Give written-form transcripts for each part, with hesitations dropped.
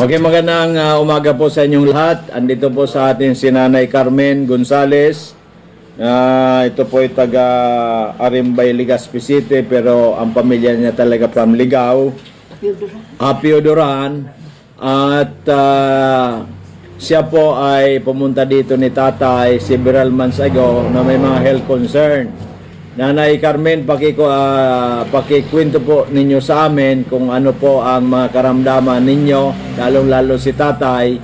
Okay, magandang umaga po sa inyong lahat. Andito po sa atin si Nanay Carmen Gonzales. Ito po ay taga Arimbay, Legazpi City, pero ang pamilya niya talaga from Ligao, Piodoran. At siya po ay pumunta dito ni tatay several months ago na may mga health concern. Nanay Carmen, pakikwento po ninyo sa amin kung ano po ang mga karamdaman ninyo, lalong-lalo si tatay,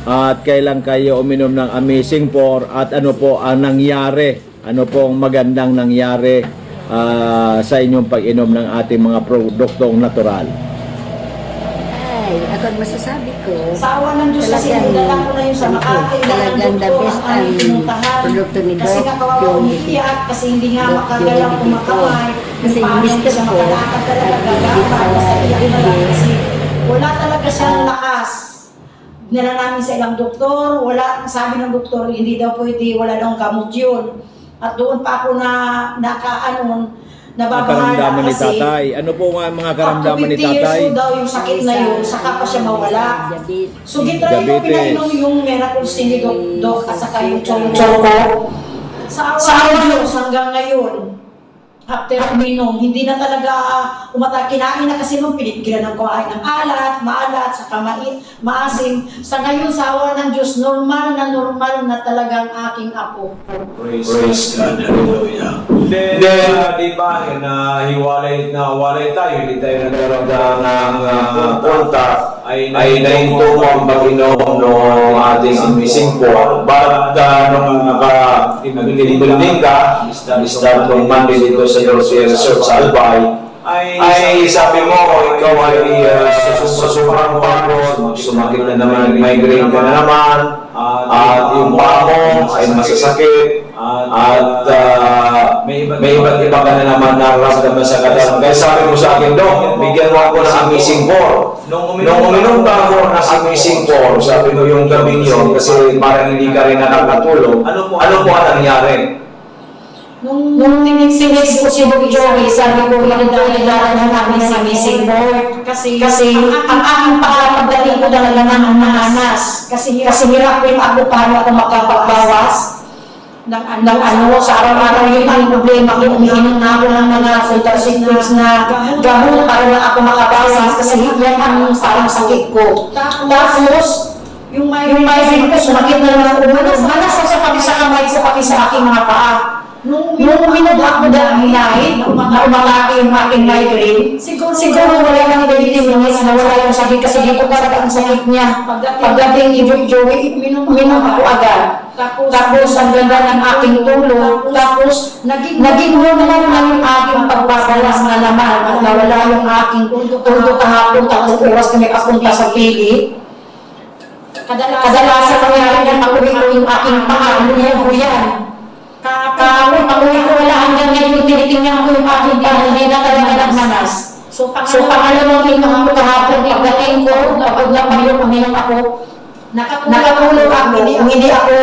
at kailan kayo uminom ng Amazing 4 at ano po ang nangyari, ano po ang magandang nangyari sa inyong pag-inom ng ating mga produktong natural. Ay, ako masasabi ko. Sa awa ng Diyos kasi nilala ko na yun sa Makati. Talagang the best ang produkto ni Doc. Kasi nakawawa umiiyak, kasi hindi nga makagalaw kumakamay. Kasi yung mister ko, kasi wala talaga siyang lakas. Nila namin sa ilang doktor, wala, sabi ng doktor, hindi daw pwede, wala daw gamot yun. At doon pa ako Karamdaman ni tatay. Ano po nga mga karamdaman ni tatay? Daw yung sakit na yun, saka pa siya mawala. So gitry ko pinainom yung Miracle Sini Doc at saka yung Choco. Sa awa ng Diyos hanggang ngayon, after uminom, hindi na talaga kinain na kasi nung pinigilan ng kumain ng maalat, saka maasim. Sa ngayon, sa awa ng Diyos, normal na talagang aking apo. Praise God, hallelujah. Then, di ba, hiwalay tayo, hindi tayo nagkaroon ng contact, ay nahinto ang mag-inom ng ating Amazing 4. But, nung naka-inunin ka, start ng Monday dito sa European Research sa Albay, ay sabi mo, ikaw ay sobrang pagod, sumakit na naman, migraine ka na naman, at yung paa mo ay masasakit, at may iba't iba ka na naman nararamdaman sa katawan. Kaya sabi mo sa akin, Dok, bigyan mo ako ng Amazing 4. Nung uminom pa ako ng Amazing 4, sabi ko yung gabing yun, kasi parang hindi ka rin nakakatulog, ano po ang nangyari? Nung tininis ko si Bobby Joey, sabi ko, ilan-ilan namin sa Amazing 4. Kasi ang aking pagdating ko talaga ng mahanas. Kasi hirap ko yung ako paano ako makapagbawas ng sa araw-araw yun ang problema ko. Umiinom na ako ng mga contraceptives na gamot para lang ako makabawas kasi yan ang parang sakit ko. Tapos, yung migraine ko, sumakit na naman ako. Manas sa kami sa kamay ko, pati sa aking mga paa. Nung minabak mo dahil na umalaki yung aking migraine, siguro wala nang 20 minutes na wala yung sakit kasi di ko talaga ang sakit niya. Pagdating ni Joey, minum ako agad. Tapos ang ganda ng aking tulog, tapos naging normal na yung aking pagbabalas na naman at nawala yung aking tulog kahapon, tapos oras kami kapunta sa pili. Kadalasan nangyari na makulit ko yung aking paa, yan. Kahapon, pag-uwi ko wala hanggang ngayon, tinitingnan ko yung aking paa, hindi na talaga nagmanas. So pangalawang inom ako kahapon, pagdating ko, kapag uminom ako, nakatulog ako, hindi ako,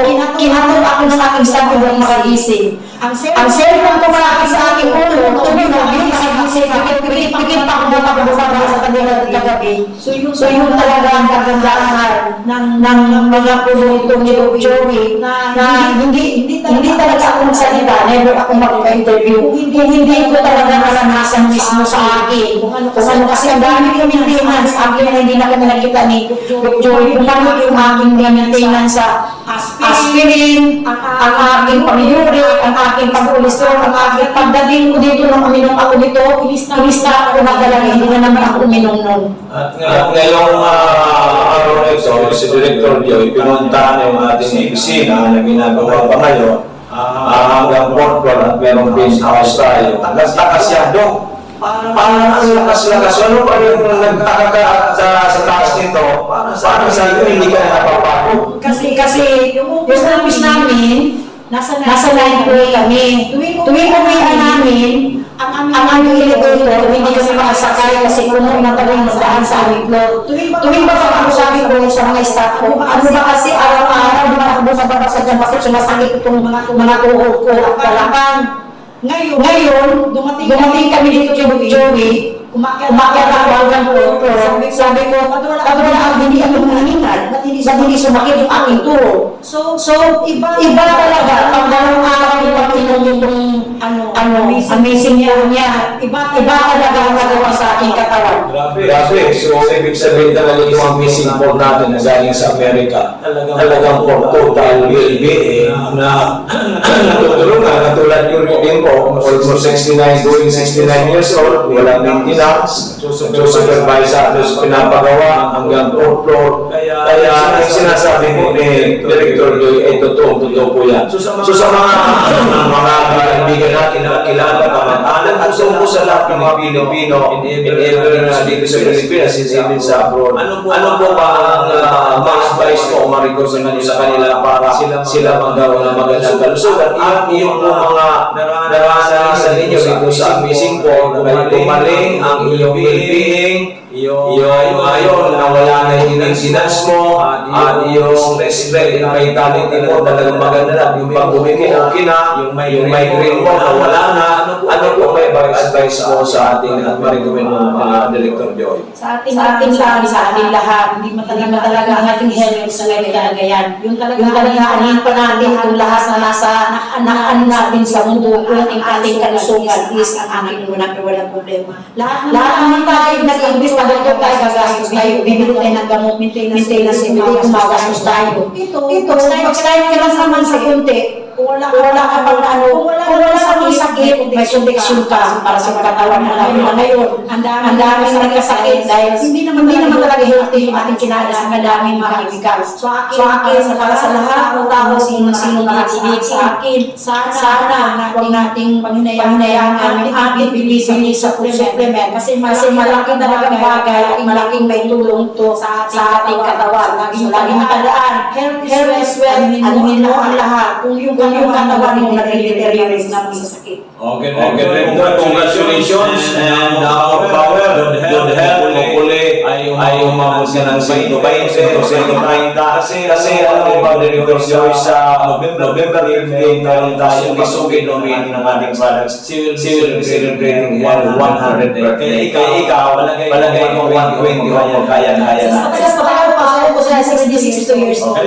kinatulog ako ng aking sabi ng makagising. Ang cellphone ko malapit sa aking ulo, tuminog yung makagising, pikit pa ako bumababa sa kanila kagabi. So yun talaga ang kagandahan ng mga produkto ni Joey, na hindi talaga ako magsalita, never ako mag-interview. Kung hindi ko talaga naranasan mismo sa akin. Kasi ang dami yung maintenance, akin na hindi na kami nakita ni Joey, kung ano yung aking maintenance sa aspirin, ang aking pamiyuric, ang aking pag-cholesterol, ang aking pagdating ko dito nung uminom ako dito, ilista ako na talaga, hindi na naman ako uminom nun. At ngayong araw na ito, si Director Joy, pinuntahan yung ating opisina na ginagawa pa ngayon hanggang fourth floor at merong penthouse tayo. Takas yan, Dok. Parang ang lakas-lakas. Ano pa yung nagtaka ka sa taas nito? Parang sa iyo, hindi ka na napapagod. Kasi yung office namin, nasa line floor kami. Tuwing uwian namin, ang aming elevator, hindi kami makasakay kasi puno na talagang magdaan sa aming floor. Tuwing ba ako sabi ko sa mga staff ko, ano ba kasi araw-araw, di ba ako bumababa sa dyan, bakit sumasakit itong mga tuhod ko at balakang. Ngayon, dumating kami dito kay Joey, Umakyat ako hanggang po. Sabi ko, ba't wala ang hindi ako hinihingal? Ba't hindi sumakit yung aking turo? So, iba talaga. Pag dalawang araw yung pag-inom yung amazing niya. Iba talaga ang nagawa sa aking katawan. Grabe. So, ibig sabihin talaga yung mga missing pork natin na galing sa Amerika, talagang for total well-being na natutulungan. Katulad yung reading ko, almost 69, going 69 years old, walang maintenance, supervise sa pinapagawa hanggang 4th floor. Kaya ang sinasabi mo ni Director Joy ay totoo po yan. So sa mga kaibigan natin na kilala, kamag-anak at sa lahat ng mga Pilipino in every na dito sa Pilipinas, even sa abroad, ano po ba ang ma-advise mo o ma-recommend sa kanila para sila magawa ng magandang kalusugan? At yung mga naranasan ninyo dito sa missing pork, kung tumaling ang iyong well-being, yung ngayon nawala na yung maintenance mo at yung strength and vitality mo talagang maganda na, yung pag-umikina, yung migraine mo nawala na, ano po may advice mo sa ating at ma-recommend mo Director Joy? Sa ating lahat, hindi talaga ang ating health sa ngayon talaga yan. Yung talaga anin pa natin itong lahat na nasa anak natin sa mundo, ating kalusugan is ang ating walang problema. Lahat naman tayo nag-imbis na ganito tayo gagastos tayo, bibili tayo ng gamot, maintenance, hindi gumagastos tayo. Ito, pag-start ka lang naman sa kunti, kung wala ka pang kung wala sa sakit, may protection ka para sa katawan mo ngayon. Ang daming nagkasakit dahil hindi naman talaga healthy yung ating kinain sa madaming mga chemicals. So akin, para sa lahat ng tao, sino nakikinig sa akin, sana huwag nating panghinayaan yung ating bibili sa food supplement kasi malaking talagang bagay at malaking may tulong to sa ating katawan. So laging matandaan, health is wealth, anuhin mo ang lahat. Kung yung katawan mo nag-deteriorate na masasakit. Okay, Director, congratulations and more power, good health, hopefully ay umabot ka ng 120 o 130 kasi alam mo ba, Director Joy, sa November 15 meron tayong isugin nomin ng ating products. She will be celebrating her 100th birthday. Kaya ikaw, palagay mo 120 o kaya na. Patagal pa ako sa 62 years old.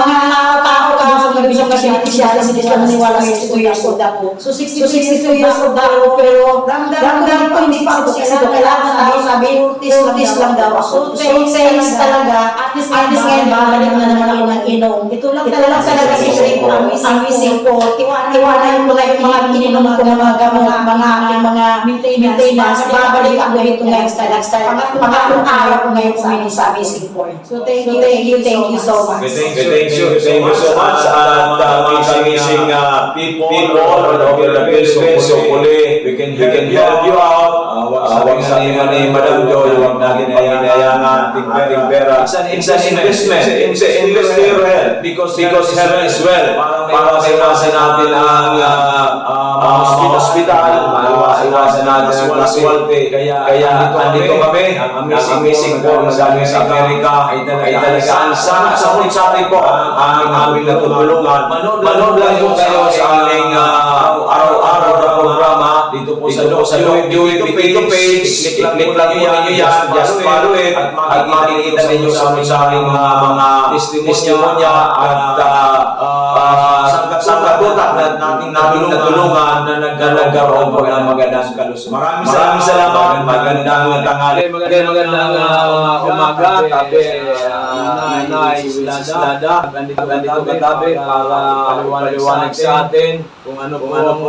Mga tao nag-bisang kasi siya maniwala 62 years old ako. So 62 years old ako, pero ramdam ko hindi pa ako kasi kailangan sabi, 40s lang daw ako. So sayings talaga, at least ngayon babalik na naman ako ng inom. Ito lang talaga secret ko, ang missing ko. Iwanan ko na yung mga ininom ko ng mga gamot, mga maintenance. Babalik ako dito ngayon style. Pangatlong araw ko ngayon kuminis sa missing point. So thank you so much. Thank you so much. At mga missing people all over the Philippines. So hopefully, we can help you out. Huwag sa iman ni Madam Joy, huwag natin panginayangan ating pera. It's an investment. Invest in your health because health is wealth. Para maiwasan natin ang hospital, maiwasan natin ang casualty. Kaya andito kami, ang missing po na galing sa Amerika ay talagaan sa atin po ang aming natutulungan. Manood lang po kayo sa aming araw-araw na programa dito po sa UAP page. Click lang po ninyo yan, just follow it at makikita ninyo sa aming mga testimonya at sa katutak na nating natulungan na nagkaroon po ng magandang kalusugan. Maraming salamat, magandang tanghali. Magandang umaga, tabi Nanay Wislada. Andito katabi para paliwanag sa atin kung ano po ang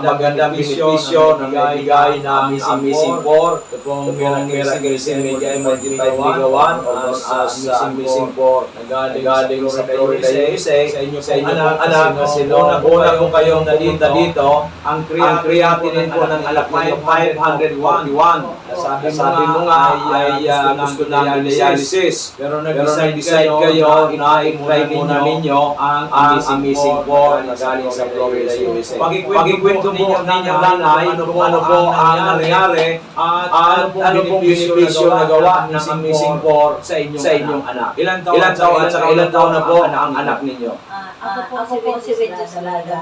magandang benepisyo ng ibigay na missing pork. Ito pong Miracle Media Multipligawan as missing pork. Nagaling sa Florida USA sa inyong anak kasi una po kayong nalita dito ang creatinine po ng anak ninyo 541. sabi mo nga ay gusto ng dialysis. Pero nag-decide kayo na i-try muna ninyo ang Amazing 4 na galing sa Florida, USA. Pakikwento mo ninyo nanay ano po ang nangyari at ano pong benepisyo na gawa ng Amazing 4 sa inyong anak. Ilan taon at ilan taon na po ang anak ninyo? Ako po si Wendy Salaga.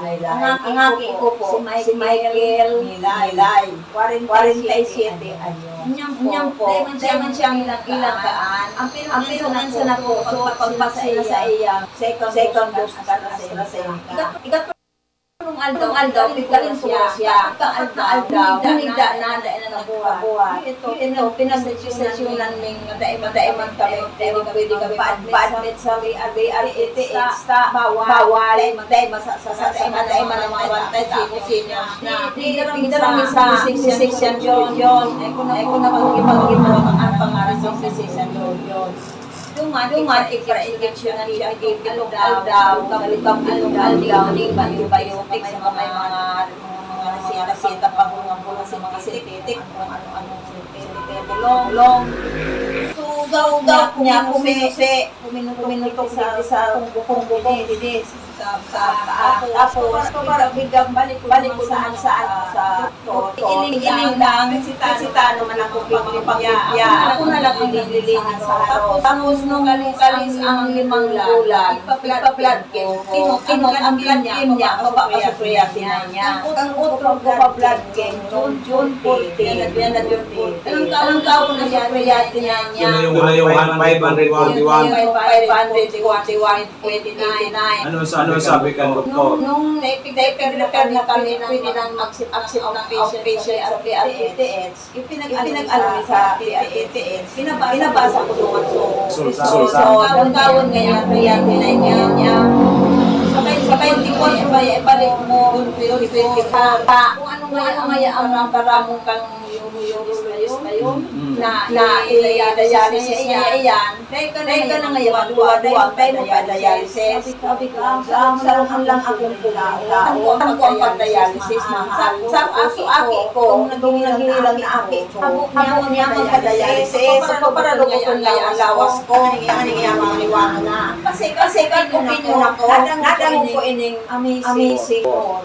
Ang aking ko po, si Michael Nilay, 47 anyo. Nyam po, daman siyang ilang. Ang pinunansa na po, so pagpapasaya sa iya, second dose para sa AstraZeneca. Itong aldaw, biglang siya. Aldaw, humigda na nabuhat. Ito, pinasesyonan ng madaiman kami, pwede kami pa-admit sa VRETH sa bawal, madaiman ng mga bantay senior. Hindi sa section yun. Ako na pag-ipag-ipag ang pangarap sa section yun. Duman, injection na siya, aldaw, kapag aldaw, ning bayo-bayotik sa mga reseta, pag-ungang-ungang sa mga sintetik, kung ano-ano sintetik, long. Sugaw niya, puminutok sa bukong dinis. Tapos, para bigang balik ko naman sa iling lang, kasi tano man ako pagpapya. Ako na lang nililihan sa haro. Tapos, nung kalis ang 5 bulan, ipa-blood game, kinot ang blood game niya, papapasupriyatin niya. Ang utro ko pa-blood game, June 14, yan na June 14. Ang taon na siya, priyatin niya. Yun na yung 541. 541, 29. Ano sabi ka, doktor? Nung naipig-prepare na kami na pwede nang mag-accept ng patient sa PRETH, ipinag-alami sa PRETH, pinabasa ko doon. So, gawin ngayon, priyatin niya. Sabay hindi ko, ibalik mo, kung ano nga ang karamong kang yung na i-dialysis niya iyan. Teka na ngayon, duwa-duwa, tayo pa-dialysis. Sabi ko, ang lang akong pula-ula. Ang pag-dialysis, mahal. Sa aki ko, nung naghihilang na aki ko, habang niya mag-dialysis, para lukutin ngayon ang lawas ko. Ang mga liwanag na. Kasi pagkupin yun ako, nadang ko ining amazing ko.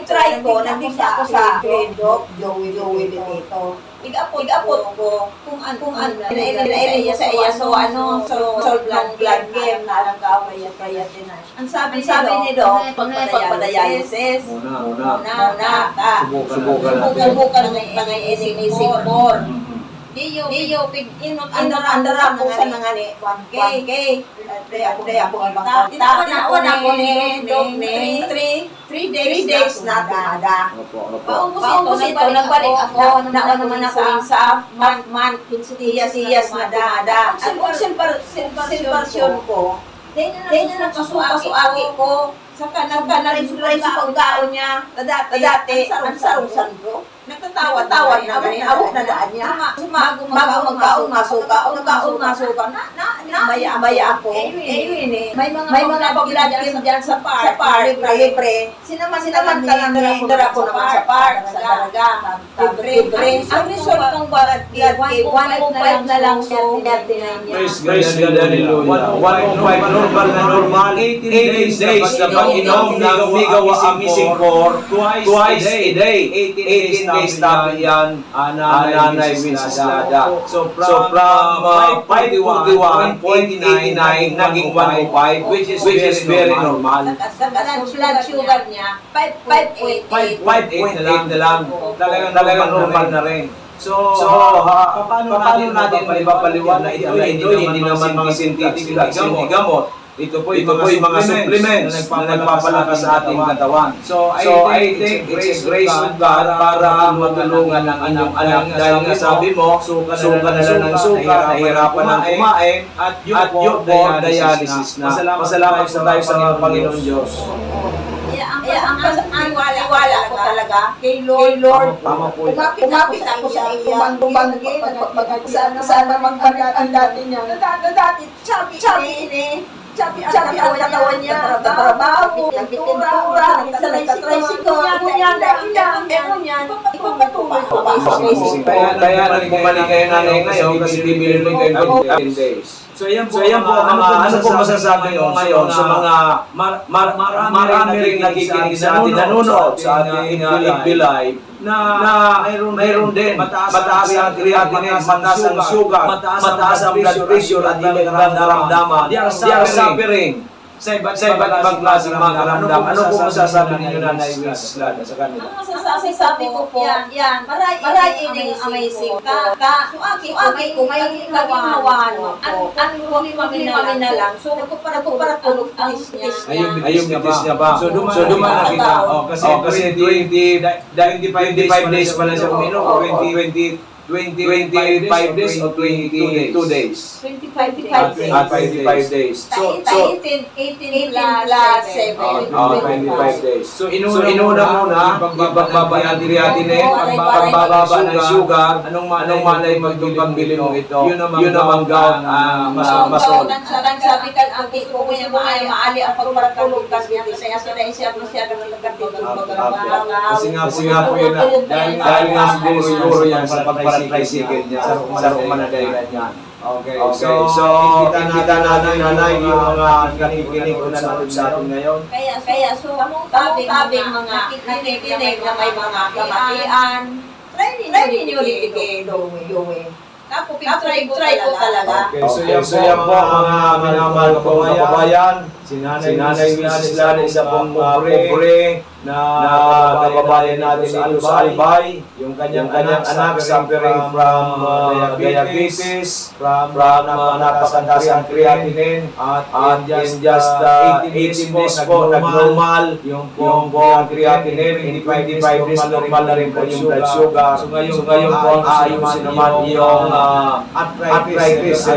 Try ko, nandito ako sa Doc Joey dito. Igapot ko kung ano niya sa iya so blood game na lang ka kaya din. Ang sabi ni Doc pagpadialysis muna subukan ng amazing 4. Diyo andara ko sa nangani 1K. Ako ni 3 days na tumada. Paubos ito, nagbalik ako, naman ako sa month, siyas na tumada. At kung silversyon ko, dahil na nagkasuaki ko, saka nag-rise sa pagkaon niya, dati, ang sarong-san ko. Nagtatawa na gani, abot na daan niya. Bago magkaon masuka, maya ako. May mga pag-blood game dyan sa park, libre. Sinaman ka lang dara ko naman sa park, sa daraga. Libre. Ang result ng blood game, 1.5 na lang so, 39 niya. Praise God, hallelujah. 1.5 normal, 18 days na pag-inom ng Amazing 4 twice a day. 18 days tabi yan Nanay Wendy Salaga. So from 541.89 naging 105 which is very normal. Sa blood sugar niya, 588 na lang. Talagang normal na rin. So paano natin maipapaliwanag ito? Hindi naman mga synthetic gamot. Ito po yung mga supplements na nagpapalakas sa ating katawan. So I think it's grace of God para matulungan ang inyong anak dahil nga sabi mo, suka na lang ng suka, nahihirapan ng kumain, at you for dialysis na. Pasalamat sa tayo sa Panginoon Diyos. Ang wala ko talaga kay Lord. Tama po. Kumapit ako sa iya. Saan magbanat ang dati niya. Dati, sabi ini. Sabi ang katawan niya, trabaho, nagpintura, nagtatricycle, ganyan. Kaya nagbumalik kayo nanay ngayon kasi bibili kayo ng 10 days. So yan po ano po masasabi nyo ngayon sa mga marami rin nakikinig sa atin, nanonood sa ating Live na mayroon din mataas ang creatinine, mataas ang sugar, mataas ang blood pressure at hindi nararamdaman. They are suffering sa iba't ibang klaseng mga karamdaman. Ano po masasabi ninyo na Wenceslada sa kanila? Ang masasabi ko po, yan, maray ini amazing ka. So aki ko may ginawan mo. Ano kami na lang. So nagparatulog tis Ayun bitis niya ba? So dumaan na kita. Kasi 25 days pa lang siya uminom. 25 days o 22 days? 25 days. So 18 plus 7. 25 days. So inuna muna, pagbaba ng creatinine, pagbaba ng sugar, anong malay pagbili mo ito? Yun namang gout masol. Sabi ka, ang ko niya maali ang pagparatulog kasi siya Kasi nga po yun dahil nga siguro yan sa pagparatricycle niya, sa rumanadayan niya. Okay, so kita natin nanay yung mga nakikinig na nanonood sa atin ngayon. Kaya so tabing mga nakikinig na may mga kamatian. Try ninyo ulit gawin. Try ko talaga. Okay, so yan po mga minamahal ko kababayan. Si Nanay Wenceslada, isa pong pobre na kababayan natin dito sa Albay. Yung kanyang anak suffering from diabetes, from napakataas ang creatinine, at in just 18 days po nag-normal yung creatinine, hindi 25 days normal na rin po yung blood sugar. So ngayon po aayusin naman yung arthritis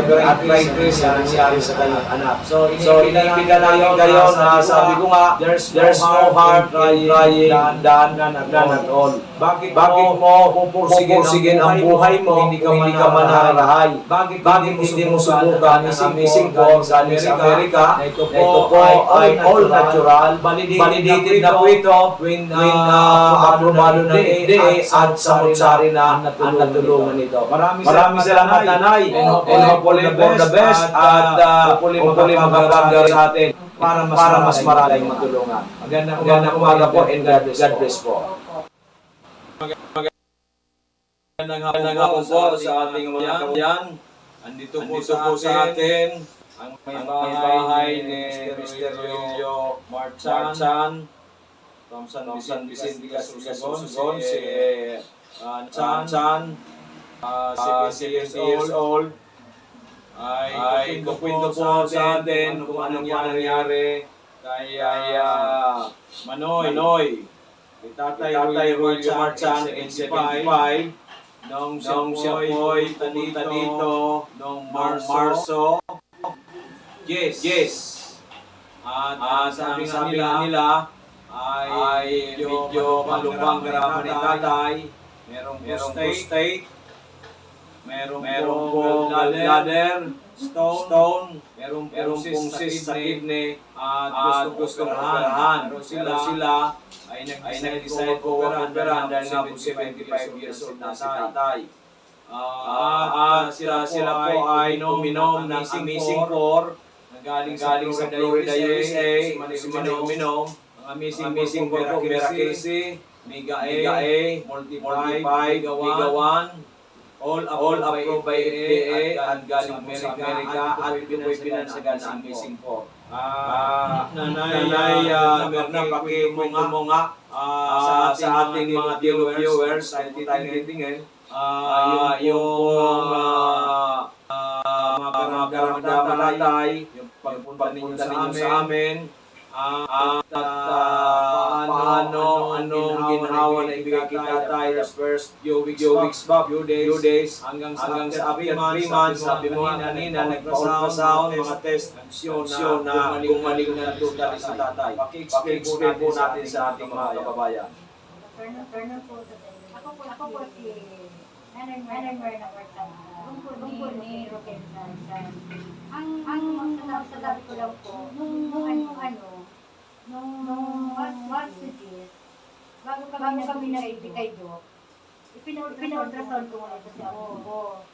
na nangyari sa kanyang anak. So iniibig namin kayo na sabi ko nga, there's no harm in trying than at all. Bakit mo pupursigin ang buhay mo, hindi ka manarahay? Bakit hindi mo subukan ang amazing force galing sa Amerika? Ito po ay all natural, validated na po ito when aprobado ng FDA at samot-sari na ang natulungan ito. Maraming salamat nanay, and hopefully for the best, at hopefully magagawa sa atin para mas maraming matulungan. Magandang umaga po and God bless po. Magandang hapon po sa ating mga kabayan. Andito po sa atin ang may bahay ni Mr. Leo Marchan from San Vicente, Casusagon, si Chan, 70 years old. Ay kukwento po sa atin kung anong nangyari kay Manoy. Tatay Roy Marchan, 85, nung siya po'y punta dito noong Marso. Yes. At sabi nila ay medyo malupang garaman ni tatay. Merong prostate, merong gallbladder, stone, merong pong cyst sa kidney, at gusto operahan. Pero sila ay nag-decide po operahan dahil nga po 75 years old na si tatay. At sila po ay nominom ng Amazing 4 na galing sa Florida, USA, si Minom, ang Amazing 4 po, Miracle, Mega A, Multiply, Gigawan, all approved by FDA at galing po sa Amerika, at ito po'y pinansagan sa Amazing 4. Nanay Merna, pakikwento mo nga sa ating mga viewers at titingin yung mga karamdaman tatay, yung pagpunta ninyo sa amin, at anong ginhawa na ibigay kita tayo the first few days hanggang sa 3 months. Sabi mo kanina, nagpa-ultrasound, mga test na gumaling na totally si tatay. Paki-explain po natin sa ating mga kababayan. Ako po si Nanay Mer na work sa tungkol ni Roque sa ang masasabi ko lang po nung March suggest bago kami naibig kay Doc, ipina-ultrasound ko muna ito siya.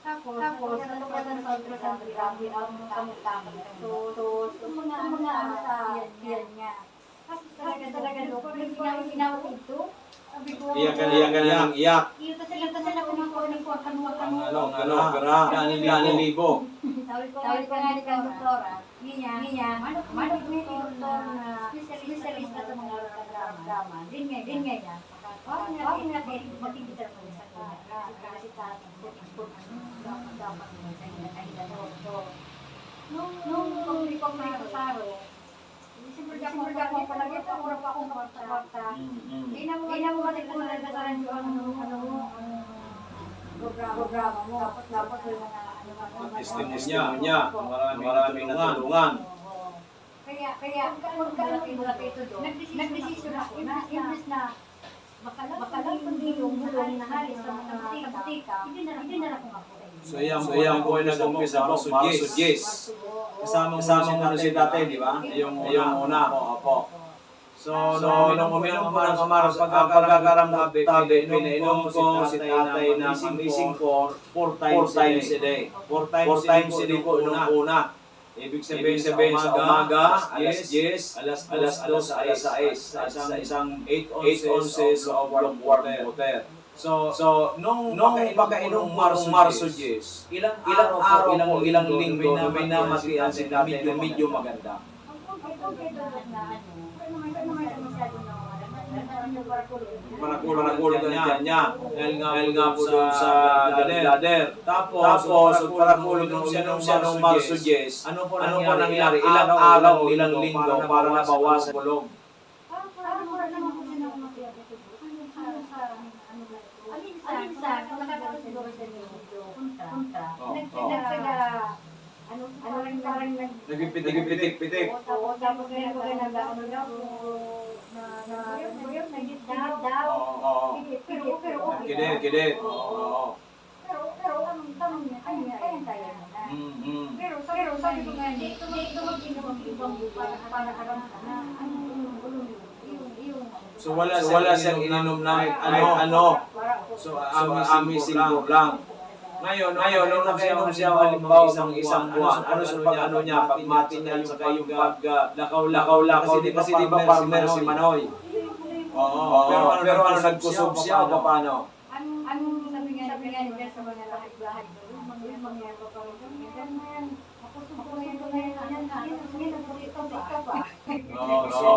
Tapos natungkol sa ultrasound, grabe ang kamutama. So, muna sa tiyan niya. Kasi talaga Doc, pag ginawag ito, sabi ko, Iyak. Ito sila kumakuha ng Gani libo. Sabi ko nga ni Doktora, niya, manok may na specialist na sa mga karamdaman. Din nga niya. Huwag natin magkikita mo sa kanya. Kasi export dapat mo sa kanya kahit ano. Nung pag-report na sa araw, December ako palagi ito, mura pa akong kwarta. Hindi na mo matikulan na sa radyo ang programa mo. Tapos yung mga Testimonya. Maraming natulungan. Kaya kung malaki ito doon, nagdesisyon ako na imbes na makalang kundi yung bulong na halis sa mga butika, hindi na ako ako. So yan po ay nag-umpisa po, Marso 10. Kasama mo si dati, di ba? Yung una. Opo. So, nung uminom po ng Mars, pagkakaramdam, pinainom ko si tatay na missing ko 4 times a day. 4 times a day po nung una. Ibig sabihin sa umaga, alas 10, alas 2, alas 6, isang 8 ounces of warm water. So nung makainom Marso 10, ilang araw, ilang linggo na may namatian si tatay na medyo maganda. Parakulo niya. Dahil nga po doon sa dader. Tapos, parakulo nung siya nung Marso 10, ano po nangyari? Ilang araw, ilang linggo para nabawasan kulog. Nagpitik-pitik. Tapos ngayon ko ganang ano daw Kidit. Pero ang tanong niya, kaya tayo na. Pero sabi ko nga, dito mag-inom ibang para karamdaman na yung So wala siyang ininom na ano. So amazing lang. Ngayon, nung nakainom siya halimbawa isang buwan, ano niya, pagmati niya, saka yung lakaw-lakaw, kasi di ba farmer si Manoy? Oo, pero ano, nagkusog siya o paano? Ang sabi nga niya sa mga lahat-lahat, mga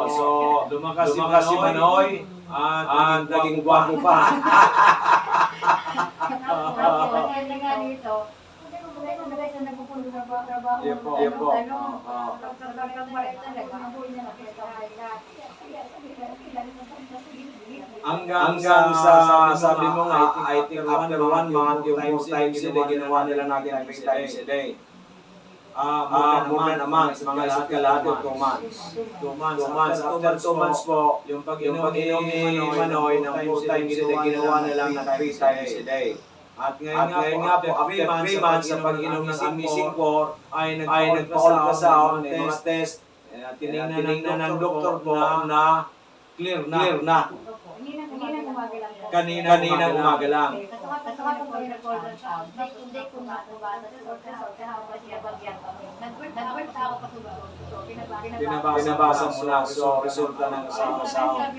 So, lumakas si Manoy at naging gwapo pa. Yepo. Hanggang sa sabi mo nga, I think after 1 month, yung 4 times a day, ginawa nila natin 3 times a day. More naman, mga isa't kalahati, 2 months. 2 months. After 2 months po, yung pag-inom ni Manoy ng 4 times a day, ginawa nila ng 3 times a day. At ngayon nga po, after 3 months, sa pag-inom ng Missing 4, ay nagpa-ultrasound, test, tinignan ng doktor po na clear na. Kanina umaga lang. Binabasa mo lang. So, resulta ng sama-sama.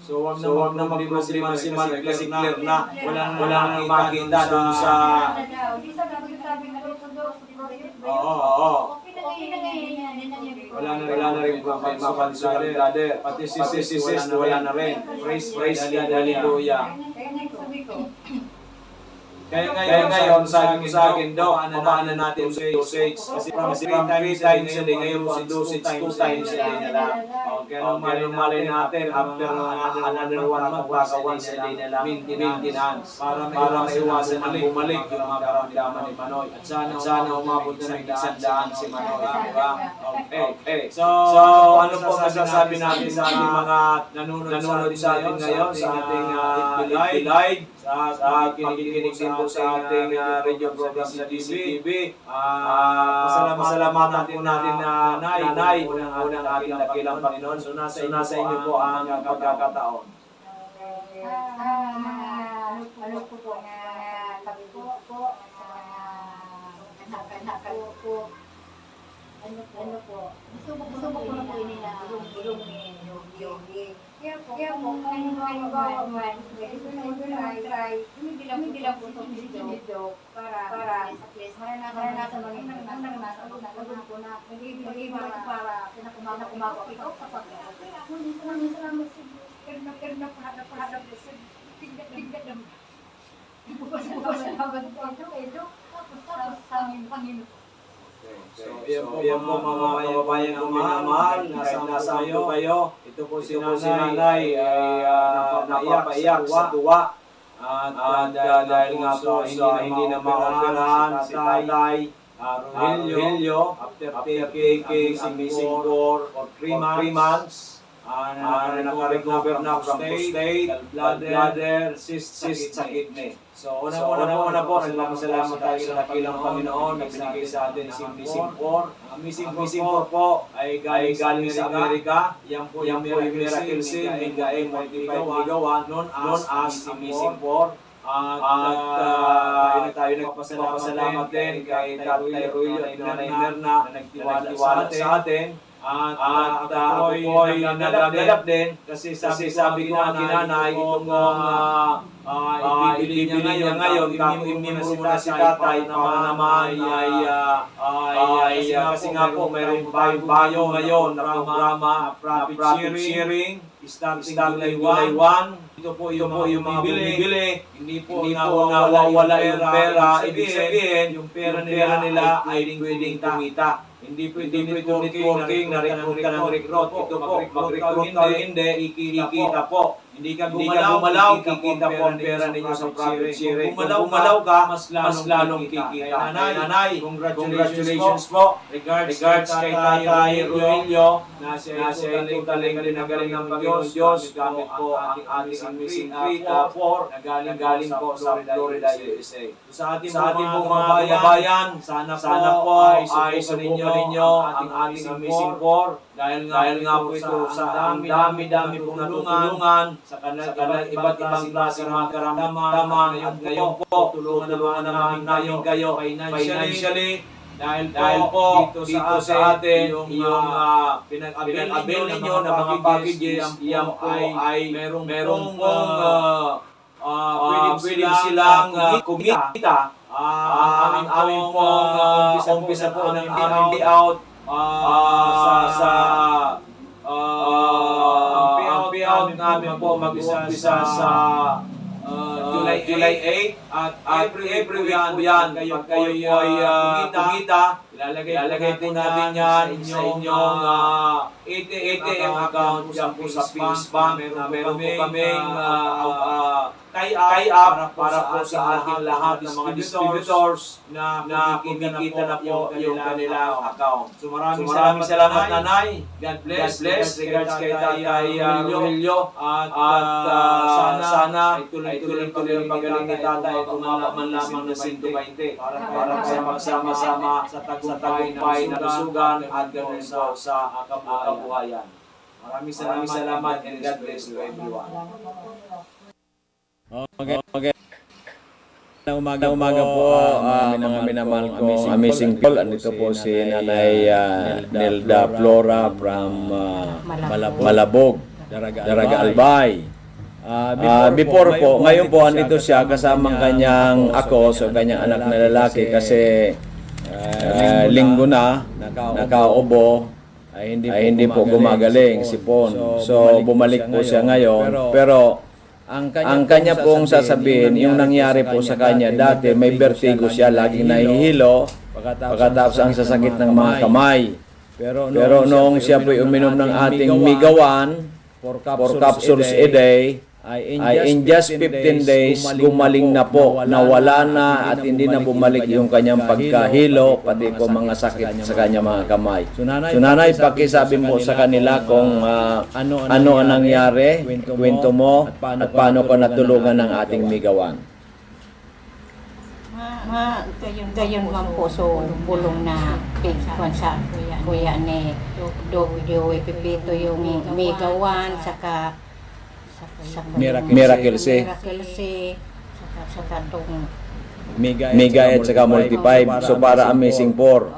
So, wag na mag-problema si Manoy kasi clear na. Wala nang makita doon sa... Oo. Wala na rin mapan sa brother. Pati si sis, wala na rin. Praise God, hallelujah. Kaya ngayon, sabi ko sa akin, Dok, paano natin dosage? Kasi from 3 times a day, ngayon po ang dosage 2 times a day na lang. Kaya malay natin, after another 1 month, baka once a day na lang, maintenance. Para maiwasan ang bumalik yung mga karamdaman ni Manoy. At sana umabot na ng 100 si Manoy. Diba? Okay. So, ano po masasabi natin sa ating mga nanonood sa atin ngayon, sa ating live, sa kikinig din po sa ating radio program sa DCTV. Pasalamatan po natin na Nay, unang ating dakilang Panginoon. So, nasa inyo po ang pagkakataon. Ano po na kami po ano po, subok ko na po nila yung kaya po, halimbawa man, try, hindi lang po itong video para sa place, maranasan mo yung naranasan ko na nag-ibig para pinakumagawa ikaw kapag salamat sa Kaya po hadap po sa tingkat lang. Salamat po ito, tapos sa Panginoon. So, yan po mga kababayan ng minamahal, nasa kayo. Ito po si Nanay ay napapaiyak sa tuwa. At dahil nga po hindi na maoperahan si Tatay Rogelio after taking a missing for 3 months. Naka-recover na from prostate, bladder, cyst sa kidney. So, una po, salamat tayo sa dakilang Panginoon na binigay sa atin si Missing 4. Ang Missing 4 po ay galing sa Amerika. Yan po yung miracle seal, Mingaeng 45 gigawatt, known as si Missing 4. At tayo nagpapasalamat din kay Tatay Rogelio at Nanay Mirna na nagtiwala sa atin. At ako'y nagalap din kasi sabi ko nga Nanay itong ibibili niya ngayon imimuro muna si Tatay para naman ay kasi nga po mayroong bayo ngayon na programa profit sharing starting July 1. Ito po yung mga bumibili, hindi po nawawala yung pera. Ibig sabihin, yung pera nila ay pwedeng kumita. Hindi networking na recruit ka ng recruit. Ito po, mag-recruit ka hindi, ikikita po. Hindi ka gumalaw, kikita po ang pera ninyo sa profit sharing. Kung gumalaw ka, mas lalong kikita. Nanay, congratulations po. Regards kay Tatay Rogelio na siya ito galing ng Panginoon Diyos. Gamit po ang ating missing 3 o 4 na galing po sa Florida, USA. Sa ating mga kababayan, sana po ay subukan ninyo ang ating missing 4 dahil nga po ito sa dami-dami pong natutulungan sa kanilang iba't ibang klase mga karamdaman. Ngayon po, tulungan naman namin kayo financially dahil po dito sa atin yung pinag-abil ninyo na mga packages yan po ay merong pwede silang kumita. Ang aming pong umpisa po ng payout ang payout namin po mag-isa sa July 8 at every week po yan kayo ay kumita. Ilalagay po natin yan sa inyong ATM account dyan po sa Peace Bank. Meron po kaming tie-up para po sa ating lahat ng mga distributors na kumikita na po yung kanilang account. So maraming salamat Nanay. God bless. Regards kay Tatay Rogelio. At sana tuloy ang pagaling ni Tatay at umaba man lamang na 120 para magsama-sama sa tagumpay na lusugan at ganoon sa kabuhayan. Maraming salamat and God bless to everyone. Okay. Umaga po, mga minamahal ko, amazing people. Andito po si Nanay Nelda Flora from Malabog, Daraga Albay. Before po, ngayon po andito siya kasamang kanyang kanyang anak na lalaki kasi linggo na nakaubo ay hindi po gumagaling si Pon. So bumalik po siya ngayon pero ang kanya pong sasabihin, yung nangyari po sa kanya dati, may vertigo siya, laging nahihilo, pagkatapos ang sasakit ng mga kamay. Pero noong siya po'y uminom ng ating migawan, 4 capsules a day, ay in just 15 days, gumaling na po, nawala na at hindi na bumalik yung kanyang pagkahilo, pati po mga sakit sa kanyang mga kamay. So nanay, pakisabi mo sa kanila kung ano ang nangyari, kwento mo, at paano ko natulungan ng ating migawan. Gayon man po, so bulong na pigkwan sa kuya ni Joey Pipito yung migawan, saka Miracle C. Saka itong Mega at saka Multi 5. So para Amazing 4.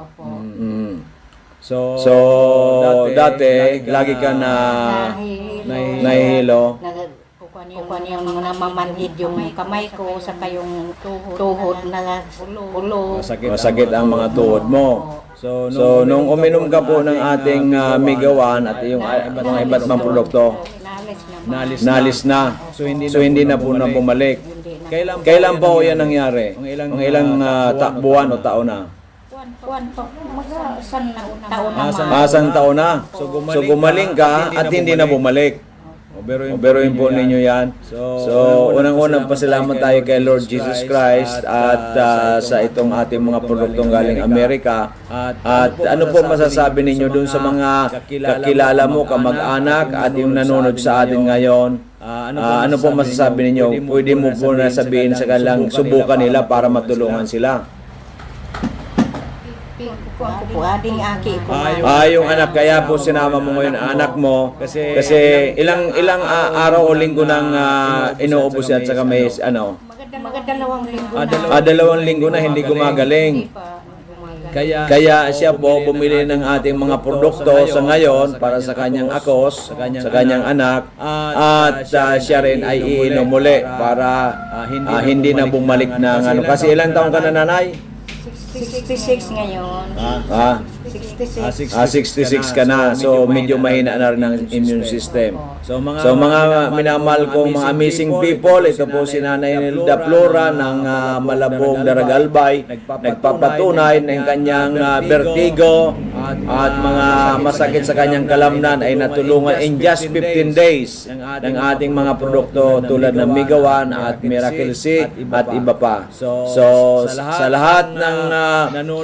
So dati lagi ka na nahihilo. Kukuha yung namamanhid yung kamay ko, saka yung tuhod na ulo. Masakit ang mga tuhod mo. So nung uminom ka po ng ating migawan at yung mga iba't ibang produkto, nalis na. So hindi na po na bumalik. Kailan pa po yan nangyari? Ang ilang buwan o taon na? Isang taon na. So gumaling ka at hindi na bumalik. Beruin po ninyo yan. So unang-unang pasalamat tayo kay Lord Jesus Christ at sa itong ating mga produktong galing Amerika. At ano po masasabi ninyo dun sa mga kakilala mo, kamag-anak at yung nanonood sa atin ngayon? Ano po masasabi ninyo? Pwede mo po na sabihin sa kanilang subukan nila para matulungan sila. Yung anak, kaya po sinama mo ngayon ang anak mo kasi ilang araw o linggo nang inuubos yan at saka may Dalawang linggo dalawang linggo na hindi gumagaling. Kaya siya po bumili ng ating mga produkto sa ngayon para sa kanyang akos, sa kanyang anak, at siya rin ay iinom muli para hindi na bumalik ng kasi ilang taon ka na, nanay? 66 ngayon. 66 ka na. So medyo mahina na rin ang immune system. So mga minamahal kong mga amazing people, ito po si Nanay Nilda Flora ng Malabog, Daragalbay, nagpapatunay ng kanyang vertigo at mga masakit sa kanyang kalamnan ay natulungan in just 15 days ng ating mga produkto tulad ng Migawan at Miracle C at iba pa. So sa lahat ng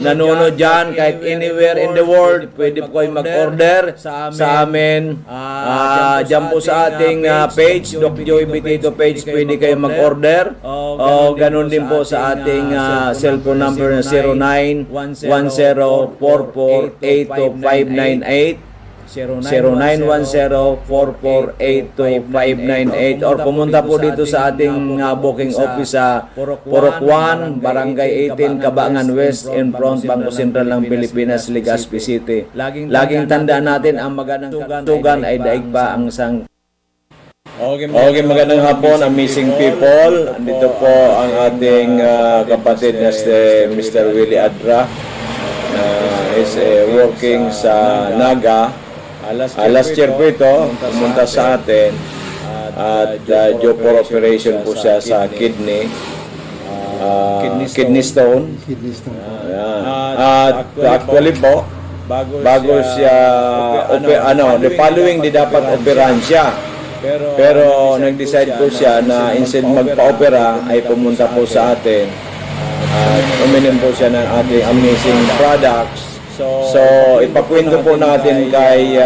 nanonood dyan, kahit anywhere in the world, pwede po kayo mag-order sa amin. Dyan po sa ating page, Doc Joey Bitito page, pwede kayo mag-order. O ganun din po sa ating cellphone number na 0910-4482-598. 0910-4482-598 or pumunta po dito sa ating booking office sa Purok 1, Barangay 18, Cabangan West, in front Bangko Sentral ng Pilipinas, Legazpi City. Laging tandaan natin, ang magandang tugan ay daig pa ang isang. Okay, magandang hapon, amazing people. Andito po ang ating kapatid na si Mr. Willie Adra. Is working sa Naga. Last year po ito, pumunta sa atin at due for operation po siya sa kidney stone. At actually po, bago siya the following di dapat operahan siya. Pero nag-decide po siya na instead magpa-opera ay pumunta po sa atin at uminom po siya ng ating amazing products. So ipakwento po natin kay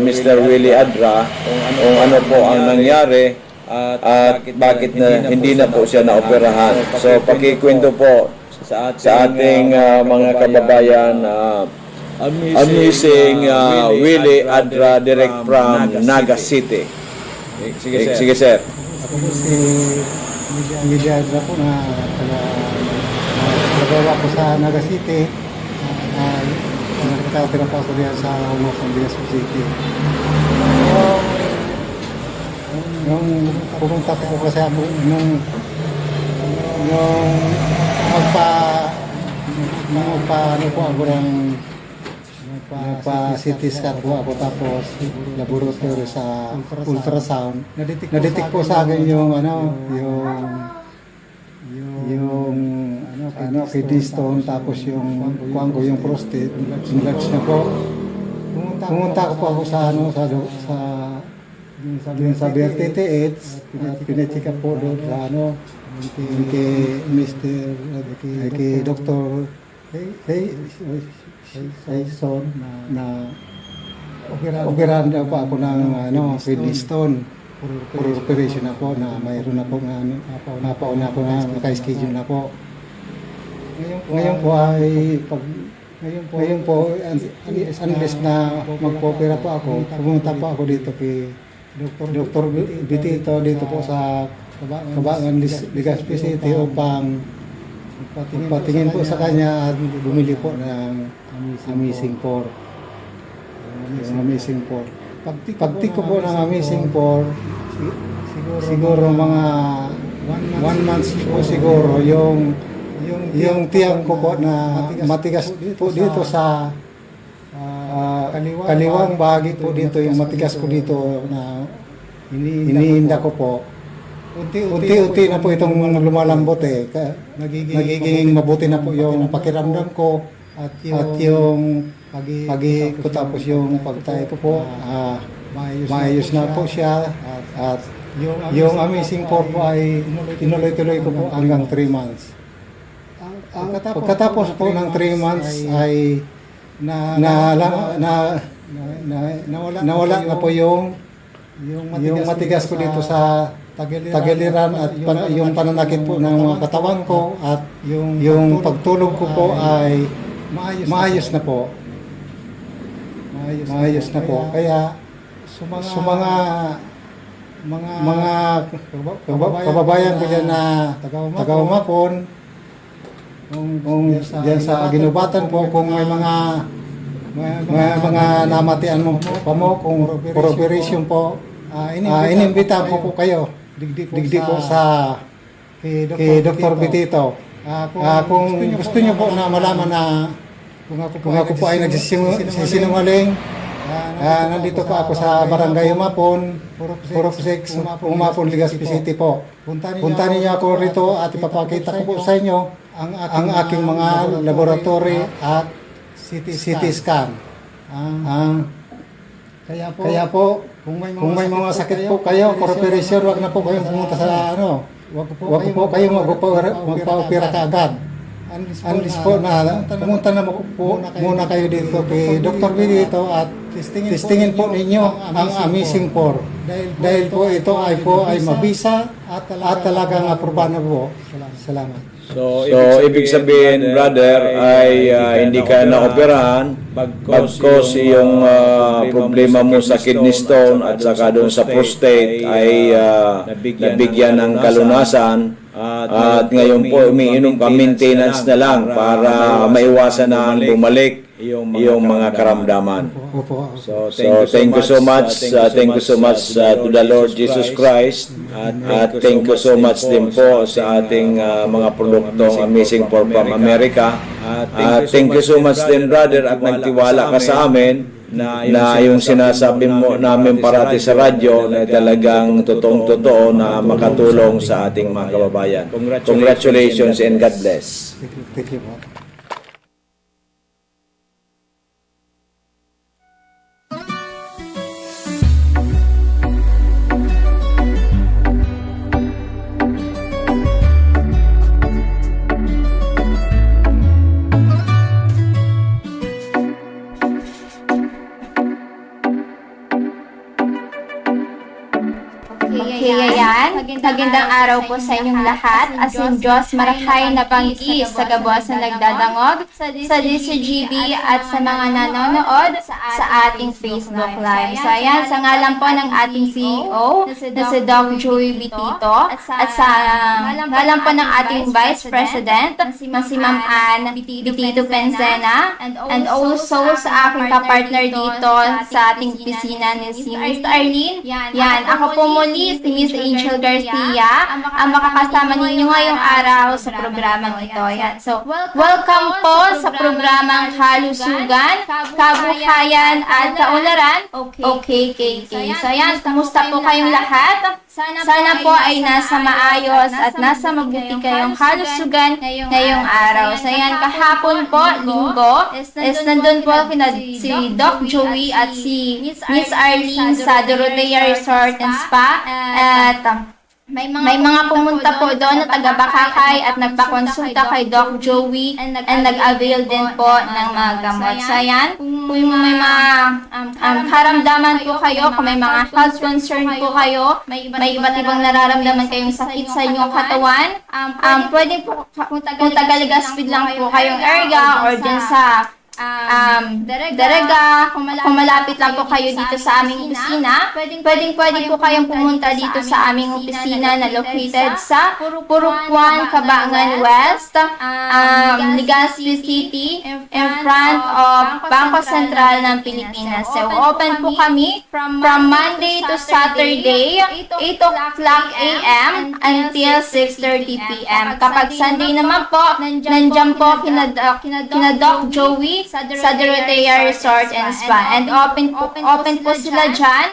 Mr. Willie Adra kung ano po ang nangyari at bakit na hindi na po siya naoperahan. So pakikwento po sa ating mga kababayan, amazing Willie Adra direct from Naga City. Sige sir. Ako po si Willie Adra po na nagawa ko sa Naga City. Nagkakapira po ako diyan sa Legazpi City. Nung pumunta ko kasi nung ano po ako ng nagpa-CT scan po ako tapos laboratory sa ultrasound. Nadetect po sa akin yung kidney stone tapos yung prostate, enlarged na po. Pumunta ko po ako sa BRTTH, pinacheck up po doon sa kay Dr. Son na operahan daw po ako ng kidney stone. For operation na po na mayroon na po napauna po na naka-schedule na po. Ngayon po unless na magpo-opera po ako, pumunta po ako dito kay Dr. Bitito dito po sa Cabangan, Legazpi City upang patingin po sa kanya at bumili po ng Amazing 4. Yung Amazing 4. Pagtik ko po ng Amazing 4, siguro mga 1 month po siguro yung tiyang ko po na matigas po dito sa kaliwang bahagi po dito, yung matigas po dito na iniinda ko po. Unti-unti na po itong lumalambot nagiging mabuti na po yung pakiramdam ko at yung pag-ihi ko tapos yung pagtayo ko po, maayos na po siya at yung Amazing 4 po ay tinuloy-tuloy ko po hanggang 3 months. Pagkatapos po ng 3 months ay nawala na po yung matigas ko dito sa tagiliran at yung pananakit po ng mga katawan ko at yung pagtulog ko po ay maayos na po. Maayos na po. Kaya mga kababayan ko dyan na taga-Umapon, kung dyan sa Ginubatan po, kung may mga namatian mo pa mo, kung for operation po, inimbita po kayo. Digdi po sa kay Dr. Bitito. Kung gusto niyo po na malaman na kung ako po ay nagsisinungaling, nandito po ako sa Barangay Umapon, 406 Umapon, Legazpi City po. Punta niyo ako rito at ipapakita ko po sa inyo ang aking mga laboratory at CT scan. Kaya po, kung may mga sakit po kayo, for operation, wag na po kayong pumunta sa wag po kayong magpa-opera kaagad. Unless po na pumunta na po muna kayo dito kay Dr. Bitito at testingin po ninyo ang Amazing 4. Dahil po ito ay mabisa at talagang aprobado na po. Salamat. So, ibig sabihin, brother, ay hindi ka na-operahan bagkos yung problema mo sa kidney stone at saka doon sa prostate ay nabigyan ng kalunasan at ngayon po umiinom ka maintenance na lang para maiwasan na bumalik yung mga karamdaman. So thank you so much. Thank you so much to the Lord Jesus Christ. At thank you so much din po sa ating mga produktong Amazing 4 from America. Thank you so much din, brother, at nagtiwala ka sa amin na yung sinasabi mo namin parati sa radyo na talagang totoong-totoo na makatulong sa ating mga kababayan. Congratulations and God bless. Thank you po. Kaya yan, magandang araw po sa inyong lahat. As in Diyos, marakay na banggi sa gabos na nagdadangog, sa DCGB at sa mga nanonood sa ating Facebook Live. So ayan, sa ngalan po ng ating CEO, na si Doc Joey Bitito, at sa ngalan po ng ating Vice President, na si Ma'am Ann Bitito Penzena, and also sa aking kapartner dito sa ating pisina ni si Mr. Arlene. Yan, ako po muli si Miss AJ Angel Garcia, ang makakasama ninyo ngayong araw sa programang ito. Yan. So, welcome po sa programang Kalusugan, Kabuhayan at Kaunlaran. Okay, KK. So, yan. Kumusta po kayong lahat? Sana po ay nasa maayos at nasa mabuti kayong kalusugan ngayong araw. So, yan. Kahapon po, linggo, is nandun po si Doc Joey at si Miss Arlene sa Dorotea Resort and Spa. At may mga pumunta po doon na taga-Bakakay at nagpakonsulta kay Doc Joey and nag-avail din po ng mga gamot. So, ayan, kung may mga karamdaman po kayo, kung may mga health concern po kayo, may iba't ibang nararamdaman kayong sakit sa inyong katawan, pwede po kung taga-Legazpi lang po kayong area or dyan sa Darega, kung malapit lang po kayo dito sa aming opisina, pwede po kayong pumunta dito sa aming opisina na located sa Purukwan, Cabangan West, Legazpi City, in front of Bangko Sentral ng Pilipinas. So, open po kami from Monday to Saturday, 8 o'clock a.m. until 6:30 p.m. Kapag Sunday naman po, nandiyan po kina Doc Joey sa Dorotea Resort and Spa. And open po sila dyan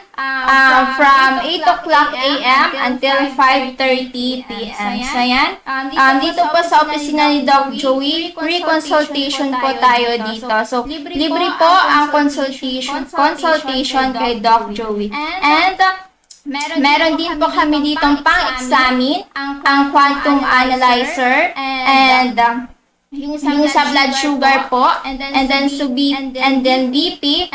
from 8 o'clock a.m. until 5:30 p.m. So, yan. Dito po sa opisina ni Doc Joey, free consultation po tayo dito. So, libre po ang consultation kay Doc Joey. And meron din po kami ditong pang-examine ang quantum analyzer and yung sa blood sugar po, and then BP,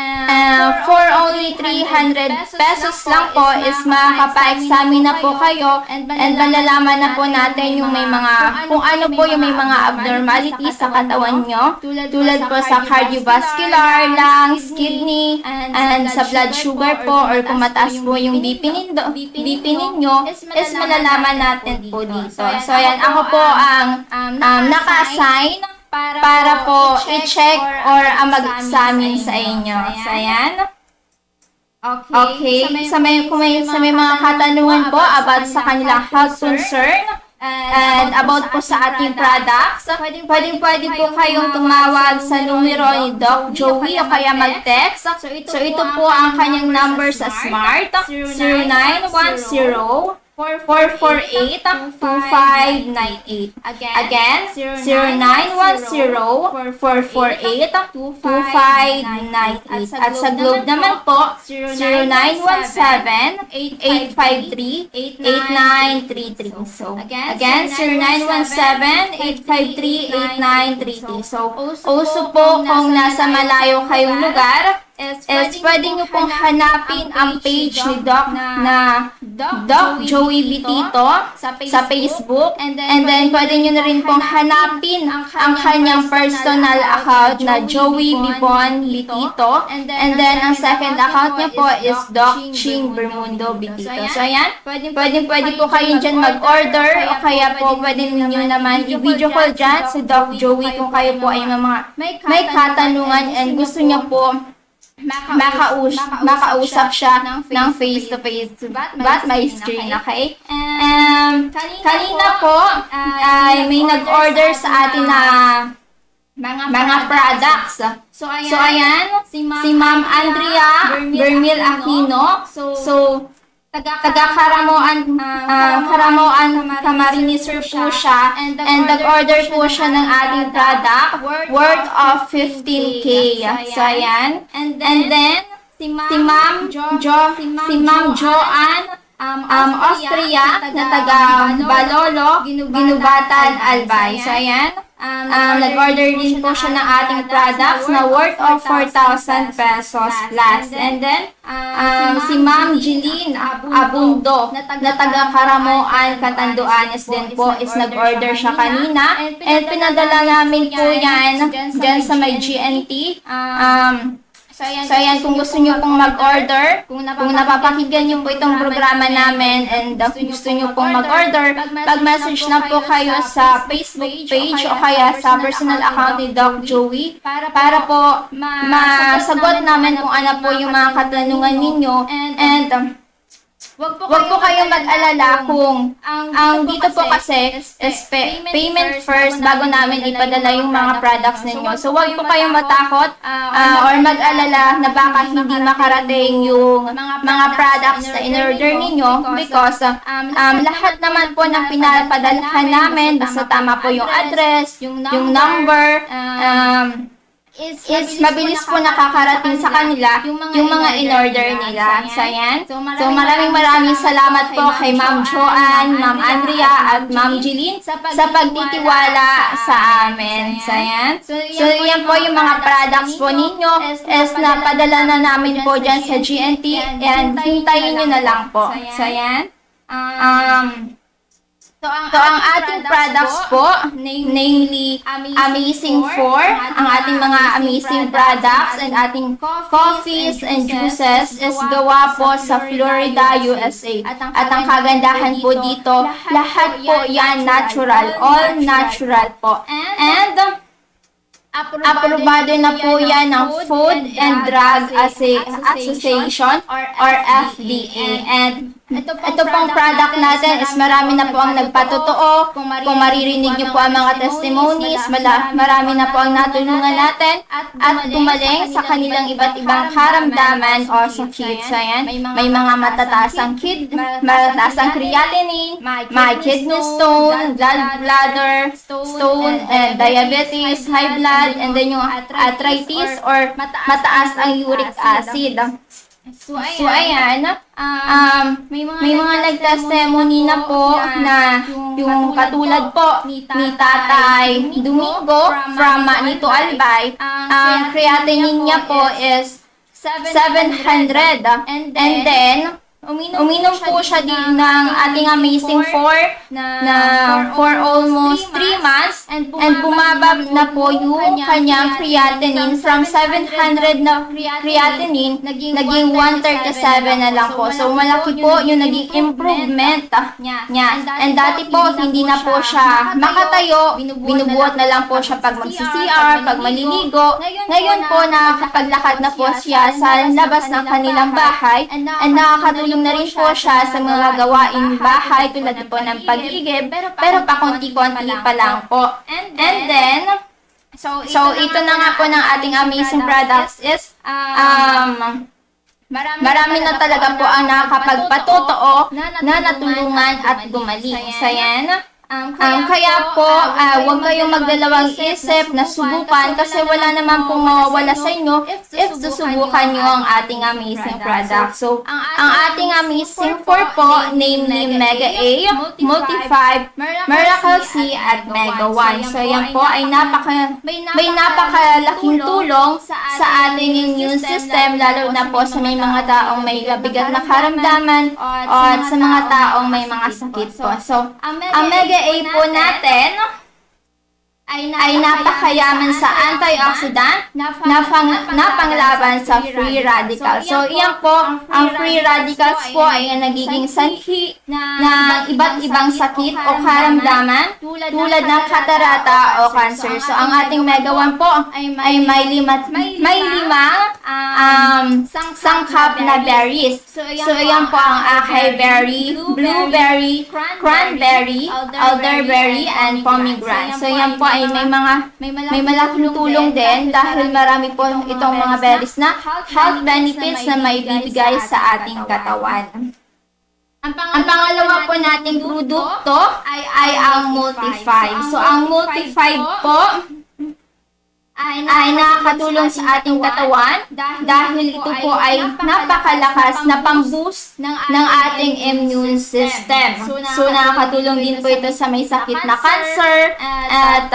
for only 300 pesos lang po is makakapa-examine na po kayo and malalaman na po natin yung kung ano po yung may mga abnormalities sa katawan nyo, tulad po sa cardiovascular, lungs, kidney, and sa blood sugar po, or kung mataas po yung BP ninyo, is malalaman natin po dito. So, yan, ako po ang naka-assign para po i-check or mag-examine sa inyo. So, ayan. Okay. Kung may mga katanungan po about sa kanilang health concern and about po sa ating products, pwede po kayong tumawag sa numero ni Doc Joey o kaya mag-text. So, ito po ang kanyang number sa Smart, 0910 448-2598. Again, 0910-448-2598. At sa Globe naman po, 0917-853-8933. So, again, 0917-853-8933. So, also po kung nasa malayo kayong lugar, pwede nyo pong hanapin ang page ni Doc na Doc Joey Bitito sa Facebook. And then, pwede nyo na rin pong hanapin ang kanyang personal account na Joey Bibon Bitito. And then, ang second account niya po is Doc Ching Bermundo Bitito. So, ayan. Pwede po kayo dyan mag-order o kaya po pwede nyo naman i-video call dyan sa Doc Joey kung kayo po ay may katanungan and gusto niya po makausap siya ng face-to-face but may screen, okay? Kanina po ay may nag-order sa atin na mga products. So, ayan, si Ma'am Andrea Bermil Aquino. So, taga-Karamoan Camarines Sur po siya, and nag-order po siya ng ating product worth of 15K. So, ayan. And then, si Ma'am Joanne Austria na taga Balolo, Ginubatan, Albay. So, ayan. Nag-order din po siya ng ating products na worth of 4,000 pesos plus. And then, si Ma'am Jeline Abundo na taga Karamoan, Catanduanes din po is nag-order siya kanina. And pinadala namin po yan dyan sa may GNT. So, ayan, kung gusto nyo pong mag-order, kung napapakinggan nyo po itong programa namin and gusto nyo pong mag-order, mag-message na po kayo sa Facebook page o kaya sa personal account ni Doc Joey para po masagot namin kung ano po yung mga katanungan ninyo and Wag po kayong mag-alala kung ang dito po kasi is payment first bago namin ipadala yung mga products ninyo. So wag po kayong matakot or mag-alala na baka hindi makarating yung mga products na in-order ninyo because lahat naman po ng pinapadalhan namin, basta tama po yung address, yung number, is mabilis po nakakarating sa kanila yung mga in-order nila. So, yan. So, maraming salamat po kay Ma'am Joanne, Ma'am Andrea, at Ma'am Jeline sa pagtitiwala sa amin. So, yan. So, yan po yung mga products po ninyo is napadala na namin po dyan sa GNT and hintayin nyo na lang po. So, yan. So, ang ating products po, namely Amazing 4, ang ating mga amazing products and ating coffees and juices is gawa po sa Florida, USA. At ang kagandahan po dito, lahat po yan natural, all natural po. And aprobado na po yan ng Food and Drug Association or FDA. And ito pong product natin is marami na po ang nagpatotoo. Kung maririnig niyo po ang mga testimonies, marami na po ang natulungan natin at gumaling sa kanilang iba't ibang karamdaman o sakit. So yan, may mga matataas ang creatinine, may kidney stone, bladder stone, and diabetes, high blood, and then yung arthritis or mataas ang uric acid. So, ayan, may mga nag-testimony na po na yung katulad po ni Tatay Domingo from Manito Albay, ang creatinine niya po is 700. And then, uminom po siya din ng ating Amazing 4 na for almost 3 months and bumaba na po yung kanyang creatinine from 700 na creatinine naging 137 na lang po. So malaki po yung naging improvement niya. And dati po hindi na po siya makatayo, binubuhat na lang po siya pag magsi-CR, pag maliligo. Ngayon po nakakapaglakad na po siya sa labas ng kanilang bahay and nakakatulong na rin po siya sa mga gawaing bahay tulad po ng pag-igib, pero pakunti-kunti pa lang po. And then, so ito na nga po ng ating amazing products is marami na talaga po ang nakakapagpatotoo na natulungan at gumaling. So yan. Kaya po, huwag kayong magdalawang isip na subukan kasi wala naman pong mawawala sa inyo if susubukan nyo ang ating amazing product. So, ang ating amazing 4 po, namely Mega A, Multi 5, Miracle C, at Mega 1. So, yan po ay may napakalaking tulong sa ating immune system, lalo na po sa may mga taong may bigat na karamdaman o sa mga taong may mga sakit po. So, ang Mega A po natin ay napakayaman sa antioxidant na panglaban sa free radicals. So, iyan po, ang free radicals po ay nagiging sanhi ng iba't ibang sakit o karamdaman tulad ng katarata o cancer. So, ang ating Mega 1 po ay may limang sangkap na berries. So, iyan po ang acai berry, blueberry, cranberry, elderberry, and pomegranate. So, iyan po ay may malaking tulong din dahil marami po itong mga berries na health benefits na may bibigay sa ating katawan. Ang pangalawa po nating produkto ay ang Multi 5. So, ang Multi 5 po ay nakakatulong sa ating katawan dahil ito po ay napakalakas na pang-boost ng ating immune system. So, nakakatulong din po ito sa may sakit na cancer at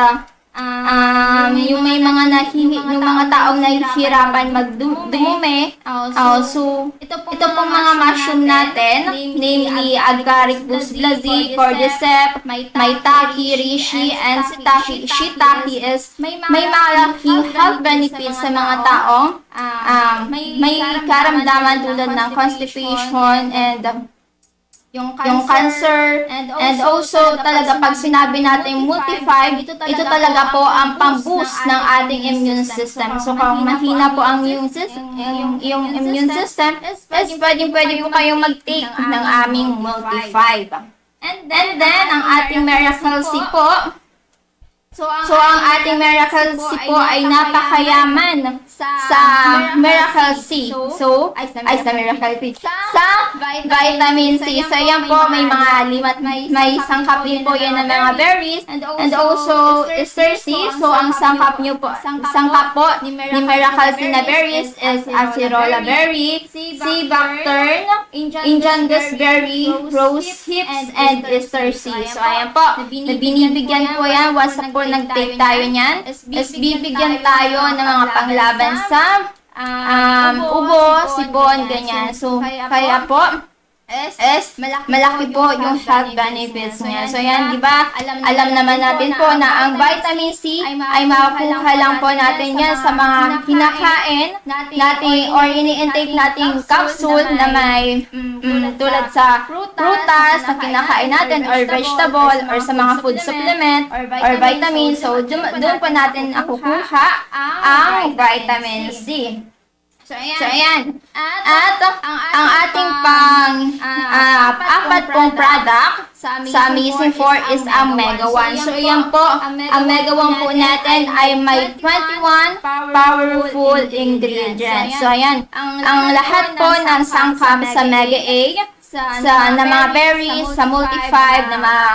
yung may mga yung mga taong nahihirapan magdumumi. So, ito pong mga mushroom natin, namely Agaricus blazei, cordyceps, maitake, reishi, and shiitake is may malaking health benefits sa mga taong may karamdaman tulad ng constipation and yung cancer, and also talaga pag sinabi natin multi-5, ito talaga po ang pang-boost ng ating immune system. So kung mahina po ang immune system, is pwede po kayong mag-take ng aming multi-5. And then, ang ating Miracle C po, so ang ating Miracle C po ay napakayaman sa Miracle C. Sa Miracle C. Sa vitamin C. So yan po, may mga may sangkap din po yan ng mga berries, and also Ester C. So ang sangkap po ni Miracle C na berries is acerola berry, sea buckthorn, Indian gooseberry, rose hips, and Ester C. So ayan po, na binibigyan po yan once na po nag-take tayo niyan, is bibigyan tayo ng mga panglaban sa ubo, sipon, ganyan. So, kaya po, malaki po yung health benefits niya. So, yan, di ba? Alam naman natin po na ang vitamin C ay makukuha lang po natin yan sa mga kinakain natin or ini-intake nating capsule na may tulad sa prutas na kinakain natin or vegetable or sa mga food supplement or vitamin. So, doon po natin nakukuha ang vitamin C. So, ayan. At ang ating apat pong product sa Amazing 4 is ang Mega 1. So, ayan po. Ang Mega 1 po natin ay may 21 powerful ingredients. So, ayan. Ang lahat po ng sangkap sa Mega A, na mga berries, sa Multi-5, na mga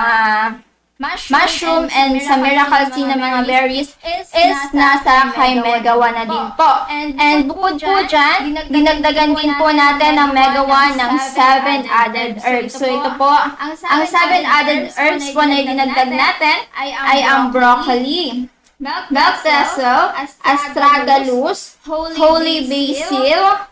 mushroom, and sa Miracle C na mga berries is nasa kay Mega 1 na din po. And bukod po dyan, dinagdagan din po natin ang Mega 1 ng 7 added herbs. So ito po, ang 7 added herbs po na dinagdag natin ay ang broccoli, milk thistle, astragalus, holy basil,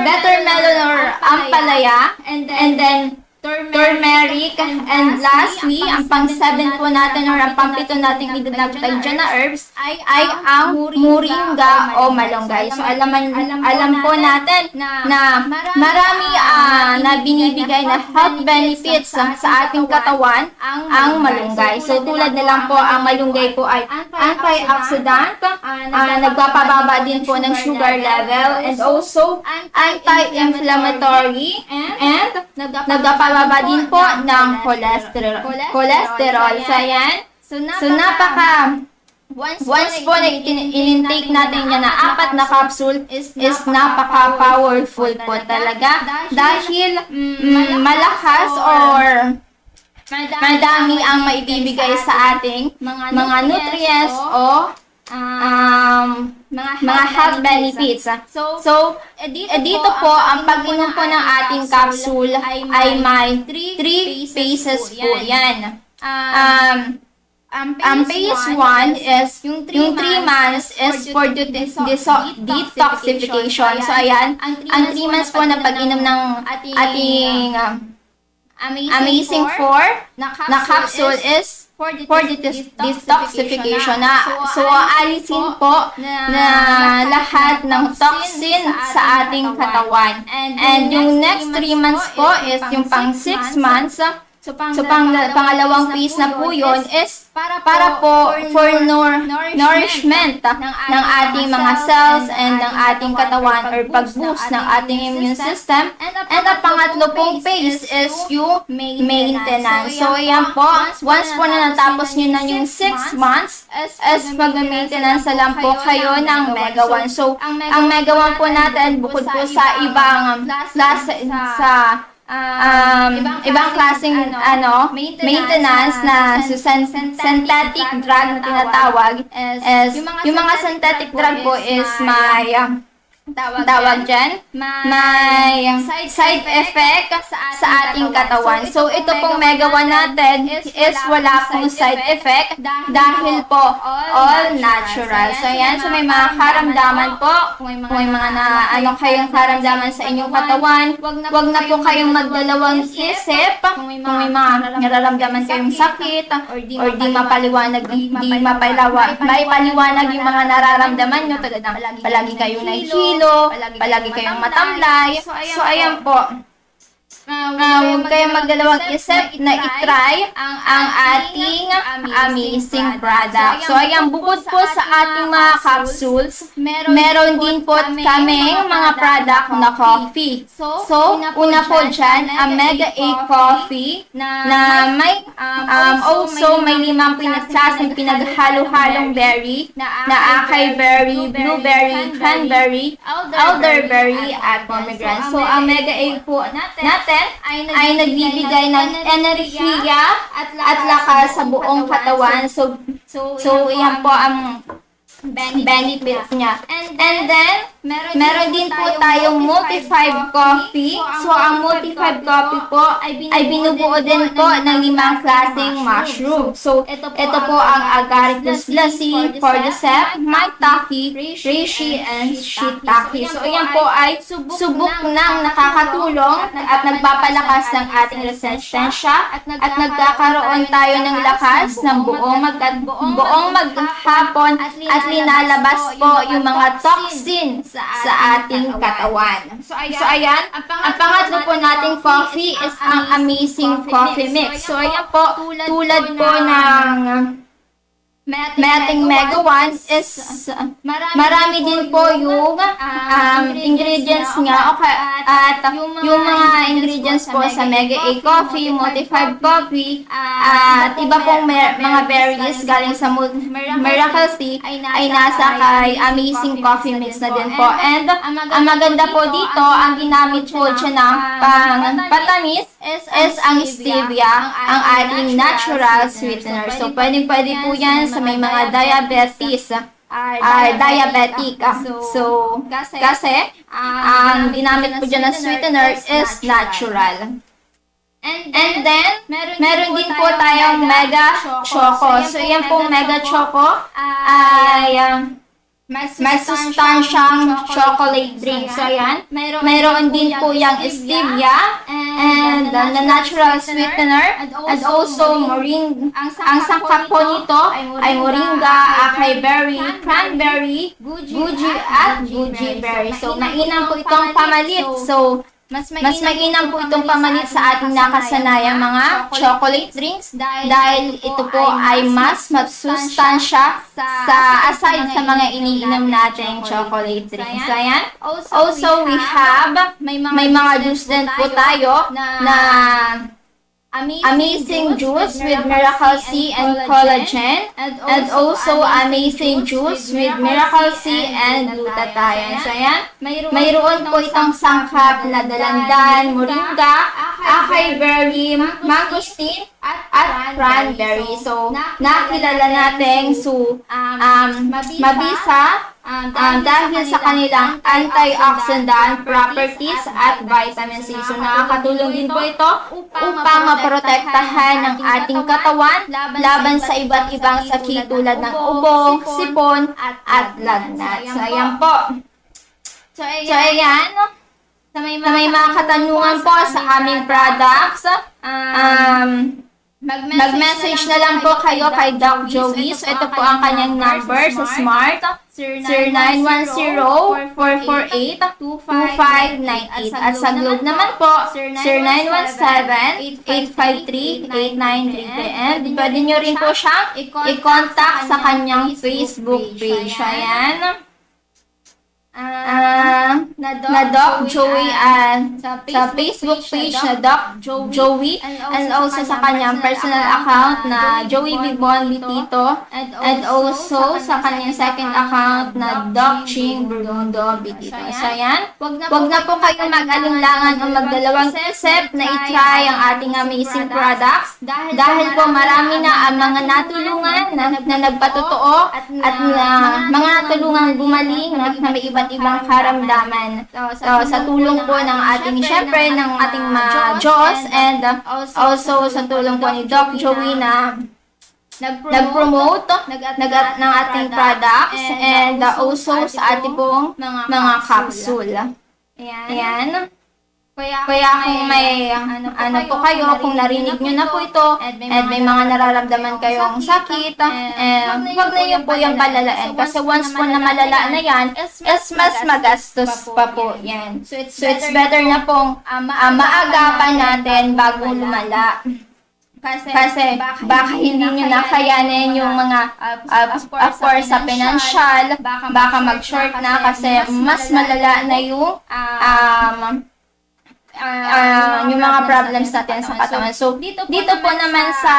bitter melon or ampalaya, and then turmeric, and lastly, ang pang-7 po natin or ang pang-7 natin idinagdag dyan na herbs ay ang moringa o malunggay. So, alam po natin na marami na binibigay na health benefits sa ating katawan ang malunggay. So, tulad na lang po, ang malunggay po ay antioxidant, nagpapababa din po ng sugar level, and also anti-inflammatory, and nagpapababa din po ng cholesterol. So, ayan. So, once po na in-intake natin yan na 4 na capsule, is napaka-powerful po talaga. Dahil malakas or madami ang maibibigay sa ating mga nutrients o mga health benefits. So, dito po, ang pag-inom po ng ating capsule ay may 3 phases po yan. Phase 1 is yung 3 months is for detoxification. So, ayan, ang 3 months po na pag-inom ng ating Amazing 4 na capsule is for detoxification na. So, alisin po na lahat ng toxin sa ating katawan. And yung next 3 months po is yung pang 6 months. So, pangalawang phase na po yun is para po for nourishment ng ating mga cells and ng ating katawan or pag-boost ng ating immune system. And ang pangatlo pong phase is yung maintenance. So, yan po. Once po na natapos nyo na yung 6 months, is mag-maintenance na lang po kayo ng Mega 1. So, ang Mega 1 po natin, bukod po sa ibang ibang klaseng maintenance na synthetic drug na tinatawag is yung mga synthetic drug po is may tawag dyan, may side effect sa ating katawan. So, ito pong Mega 1 natin is wala pong side effect dahil po all natural. So, ayan. So, may mga karamdaman po. Kung may mga kayong karamdaman sa inyong katawan, wag na po kayong magdalawang isip. Kung may mga nararamdaman kayong sakit or di mapaliwanag, may paliwanag yung mga nararamdaman nyo. Palagi kayong nahihilo, palagi kayong matamlay. So, ayan po. huwag kayong magdalawang isip na itry ang ating amazing product. So, ayan, bukod po sa ating mga capsules, meron din po kaming mga product na coffee. So, una po dyan, ang Mega A Coffee na may also may 5 pinagklaseng pinaghalo-halong berry na acai berry, blueberry, cranberry, elderberry, at pomegranate. So, ang Mega A po natin ay nagbibigay ng enerhiya at lakas sa buong katawan. So yan po ang benefits niya. And then, meron din po tayong Multi-5 Coffee. So, ang Multi-5 Coffee po ay binubuo din po ng 5 klaseng mushroom. So, ito po ang Agaricus lassi, Cordyceps, Maitake, Reishi, and Shiitake. So, ayan po ay subok ng nakakatulong at nagpapalakas ng ating resistensya at nagkakaroon tayo ng lakas ng buong maghapon at linalabas po yung mga toxin sa ating katawan. So ayan, ang pangatlo po nating coffee is ang Amazing Coffee Mix. So ayan po, tulad po ng Meting Mega 1 is marami din po yung ingredients nga at yung mga ingredients po sa Mega A Coffee, Multi-5 Coffee at iba pong mga berries galing sa Miracle Tea ay nasa kay Amazing Coffee Mix na din po. And ang maganda po dito, ang ginamit po dyan ng patamis is ang stevia, ang ating natural sweetener. So pwede po yan sa may mga diabetes diabetic. So, kasi ang ginamit po dyan ng sweetener is natural. And then, meron din po tayong Mega Choco. So, yan pong Mega Choco ay may sustansyang chocolate drink. So, ayan. Mayroon din po yung stevia and the natural sweetener and also ang sangkap po nito ay moringa, acai berry, cranberry, goji at goji berry. So, mainam po itong pamalit. So, mas mainam po itong pamalit sa ating nakasanayang mga chocolate drinks dahil ito po ay mas masustansya aside sa mga iniinom nating chocolate drinks. So, ayan. Also, we have may mga juice din po tayo na Amazing Juice with Miracle C and Collagen and also Amazing Juice with Miracle C and Glutathione. So, ayan. Mayroon po itong sangkap na dalandan, moringa, acai berry, mangosteen, at cranberry. So, nakilala natin mabisa dahil sa kanilang antioxidant properties at vitamin C. So, nakakatulong din po ito upang maprotektahan ng ating katawan laban sa iba't ibang sakit tulad ng ubong, sipon, at lagnat. So, ayan po. So, ayan. Sa may mga katanungan po sa aming products, mag-message na lang po kayo kay Doc Joey. So, ito po ang kanyang number sa Smart. 0910-448-2598. At sa Globe naman po, 0917-853-8933. And pwede nyo rin po siyang i-contact sa kanyang Facebook page. Ayan. Na Doc Joey sa Facebook page na Doc Joey and also sa kanyang personal account na Joey Bibon Bitito and also sa kanyang second account na Doc Ching Burgundo Bitito. So, ayan. Huwag na po kayong mag-alinlangan o magdalawang isip na i-try ang ating amazing products dahil po marami na ang mga natulungan na nagpatotoo at mga natulungan gumaling na may ibang karamdaman. So, sa tulong po ng ating, syempre, ng ating mga Diyos and also sa tulong po ni Doc Joey na nag-promote ng ating products and also sa ating pong mga capsule. Ayan. Kaya kung may ano po kayo, kung narinig nyo na po ito, at may mga nararamdaman kayong sakit, huwag na yun po yung palalain. Kasi once po na malala na yan, is mas magastos pa po yan. So it's better na pong maagapan natin bago lumala. Kasi baka hindi nyo nakayanin yung mga, of course, sa financial, baka mag-short na kasi mas malala na yung yung mga problems natin sa katawan. So, dito po naman sa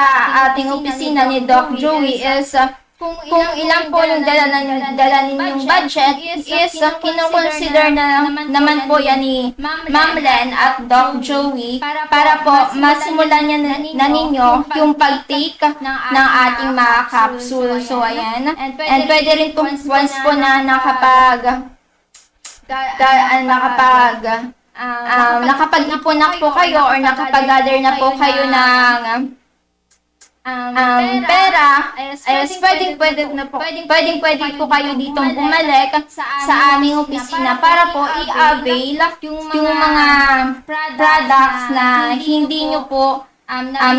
ating opisina ni Doc Joey is kung ilan po yung dala ninyong budget is kinoconsider na naman po yan ni Ma'am Len at Doc Joey para po masimulan niya na ninyo yung pag-take ng ating mga capsule. So, ayan. And pwede rin po once po na nakapag-ipon na po kayo or nakapag-gather na po kayo ng pera, pwedeng po kayo ditong bumalik sa aming opisina para po i-avail yung mga products na hindi nyo po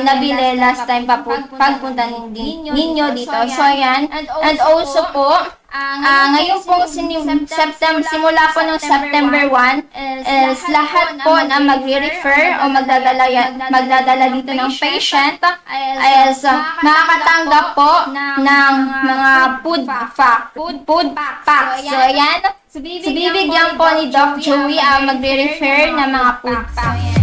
nabili last time pagpunta ninyo dito. So, ayan. And also po, ngayon po, simula po ng September 1, is lahat po na magre-refer o magdadala dito ng patient is makakatanggap po ng mga food packs. So, ayan. So, bibigyan po ni Doc Joey ang magre-refer ng mga food packs.